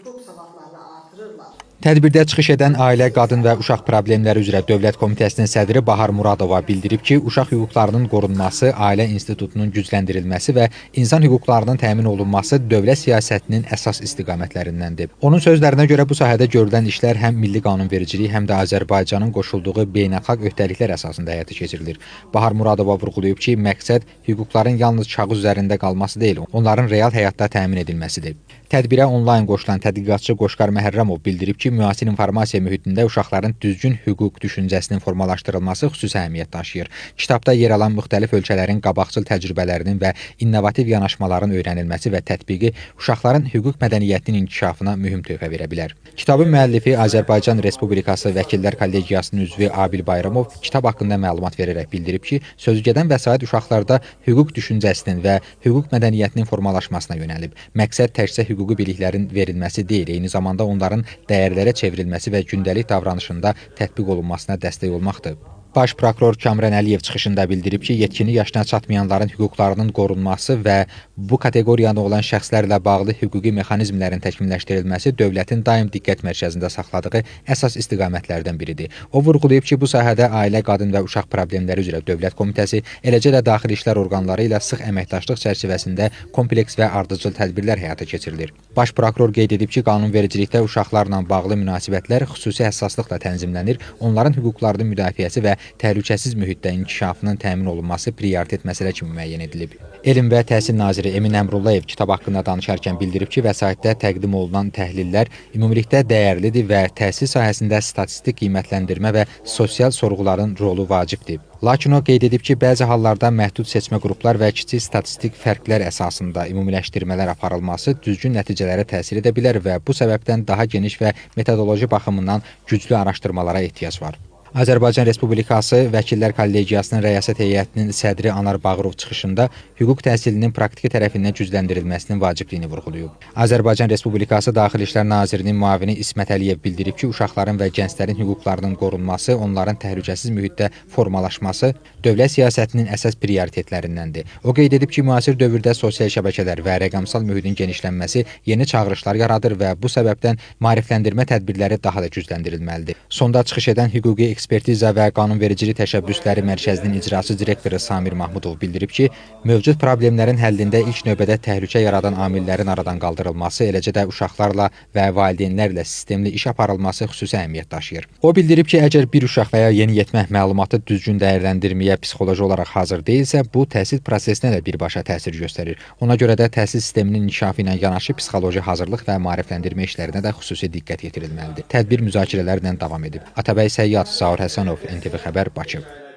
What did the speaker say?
hüquq savadlarını artırırlar. Tədbirdə çıxış edən Ailə, Qadın və Uşaq Problemləri üzrə Dövlət Komitəsinin sədri Bahar Muradova bildirib ki, uşaq hüquqlarının qorunması, ailə institutunun gücləndirilməsi və insan hüquqlarının təmin olunması dövlət siyasətinin əsas istiqamətlərindəndir. Onun sözlərinə görə bu sahədə görülən işlər həm milli qanunvericilik, həm də Azərbaycanın qoşulduğu beynəlxalq öhdəliklər əsasında həyata keçirilir. Bahar Muradova vurğulayıb ki, məqsəd hüquqların yalnız kağız üzərində qalması deyil, onların real həyatda təmin edilməsidir. Tədbirə onlayn qoşulan tədqiqatçı Qoşqar Məhərrəmov bildirib ki, müasir informasiya mühitində uşaqların düzgün hüquq düşüncəsinin formalaşdırılması xüsusi əhəmiyyət daşıyır. Kitabda yer alan müxtəlif ölkələrin qabaqcıl təcrübələrinin və innovativ yanaşmaların öyrənilməsi və tətbiqi uşaqların hüquq mədəniyyətinin inkişafına mühüm töhfə verə bilər. Kitabın müəllifi Azərbaycan Respublikası Vəkillər Kollegiyasının üzvü Abil Bayramov kitab haqqında məlumat verərək bildirib ki, sözügedən vəsait uşaqlarda hüquq düşüncəsinin və hüquq mədəniyyətinin formalaşmasına yönəlib. Məqsəd təkcə hüquqi biliklərin verilməsi deyil, eyni zamanda onların dəyərlərə çevrilməsi və gündəlik davranışında tətbiq olunmasına dəstək olmaqdır. Baş prokuror Kamran Əliyev çıxışında bildirib ki, yetkinlik yaşına çatmayanların hüquqlarının qorunması və bu kateqoriyada olan şəxslərlə bağlı hüquqi mexanizmlərin təkmilləşdirilməsi dövlətin daim diqqət mərkəzində saxladığı əsas istiqamətlərdən biridir. O vurğulayıb ki, bu sahədə Ailə, Qadın və Uşaq Problemləri üzrə Dövlət Komitəsi, eləcə də daxili işlər orqanları ilə sıx əməkdaşlıq çərçivəsində kompleks və ardıcıl tədbirlər həyata keçirilir. Baş prokuror qeyd edib ki, qanunvericilikdə uşaqlarla bağlı münasibətlər xüsusi həssaslıqla tənzimlənir, onların hüquqlarının müdafiəsi və təhlükəsiz mühitdə inkişafının təmin olunması prioritet məsələ kimi müəyyən edilib. Elm və Təhsil naziri Emin Əmrullayev kitab haqqında danışarkən bildirib ki, vəsaitdə təqdim olunan təhlillər ümumilikdə dəyərlidir və təhsil sahəsində statistik qiymətləndirmə və sosial sorğuların rolu vacibdir. Lakin o qeyd edib ki, bəzi hallarda məhdud seçmə qruplar və kiçik statistik fərqlər əsasında ümumiləşdirmələr aparılması düzgün nəticələrə təsir edə bilər və bu səbəbdən daha geniş və metodoloji baxımından güclü araşdırmalara ehtiyac var. Azərbaycan Respublikası Vəkillər Kollegiyasının rəyasət heyətinin sədri Anar Bağırov çıxışında hüquq təhsilinin praktiki tərəfindən gücləndirilməsinin vacibliyini vurğulayıb. Azərbaycan Respublikası Daxili İşlər Nazirinin müavini İsmət Əliyev bildirib ki, uşaqların və gənclərin hüquqlarının qorunması, onların təhlükəsiz mühitdə formalaşması dövlət siyasətinin əsas prioritetlərindəndir. O qeyd edib ki, müasir dövrdə sosial şəbəkələr və rəqəmsal mühitin genişlənməsi yeni çağırışlar yaradır və bu səbəbdən maarifləndirmə tədbirləri daha da gücləndirilməlidir. Sonda çıxış edən hüquqi Ekspertiza və Qanunvericilik Təşəbbüsləri Mərkəzinin icraçı direktoru Samir Mahmudov bildirib ki, mövcud problemlərin həllində ilk növbədə təhlükə yaradan amillərin aradan qaldırılması, eləcə də uşaqlarla və valideynlərlə sistemli iş aparılması xüsusi əhəmiyyət daşıyır. O bildirib ki, əgər bir uşaq və ya yeniyetmə məlumatı düzgün dəyərləndirməyə psixoloji olaraq hazır deyilsə, bu təhsil prosesinə də birbaşa təsir göstərir. Ona görə də təhsil sisteminin inkişafı ilə yanaşı psixoloji hazırlıq və maarifləndirmə işlərinə də xüsusi diqqət yetirilməlidir. Tədbir müzakirələrlə davam edib. Atabəy Səyyad, Zaur Həsənov, NTV Xəbər, Bakı.